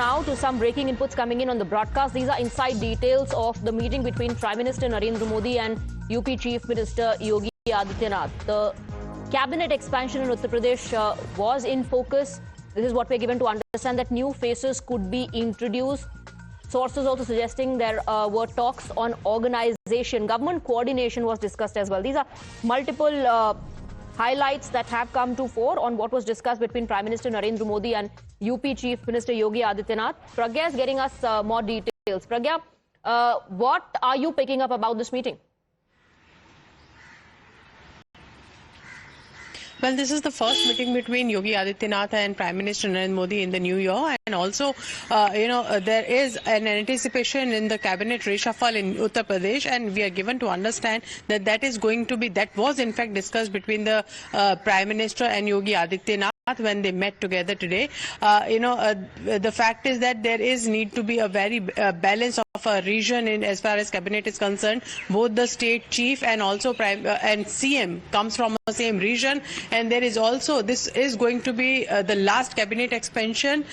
now to some breaking inputs coming in on the broadcast. These are inside details of the meeting between Prime Minister Narendra Modi and UP Chief Minister Yogi Adityanath. The cabinet expansion in Uttar Pradesh was in focus. This is what we're given to understand, that new faces could be introduced. Sources also suggesting there were talks on organization. Government coordination was discussed as well. These are multiple highlights that have come to fore on what was discussed between Prime Minister Narendra Modi and UP Chief Minister Yogi Adityanath. Pragya is getting us more details. Pragya, what are you picking up about this meeting? Well, this is the first meeting between Yogi Adityanath and Prime Minister Narendra Modi in the new year. And also, there is an anticipation in the cabinet reshuffle in Uttar Pradesh. And we are given to understand that that was in fact discussed between the Prime Minister and Yogi Adityanath when they met together today. The fact is that there is need to be a very balance of a region in as far as cabinet is concerned. Both the state chief and also and CM comes from the same region, and there is also, this is going to be the last cabinet expansion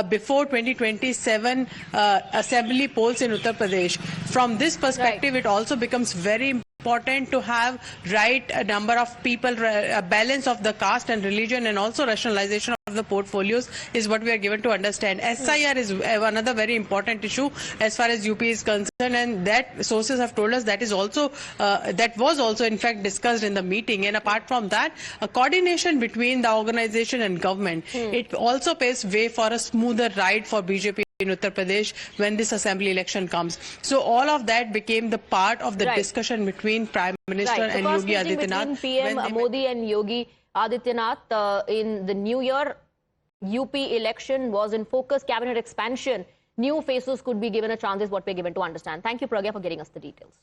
before 2027 assembly polls in Uttar Pradesh. From this perspective, It also becomes very important to have right number of people, a balance of the caste and religion, and also rationalization of the portfolios is what we are given to understand. SIR is another very important issue as far as UP is concerned, and that sources have told us that is also that was also in fact discussed in the meeting. And apart from that, a coordination between the organization and government, it also paves way for a smoother ride for BJP in Uttar Pradesh when this assembly election comes. So all of that became the part of the discussion between Prime Minister and Yogi Adityanath. Between PM Modi and Yogi Adityanath in the new year, UP election was in focus, cabinet expansion. New faces could be given a chance is what we're given to understand. Thank you, Pragya, for getting us the details.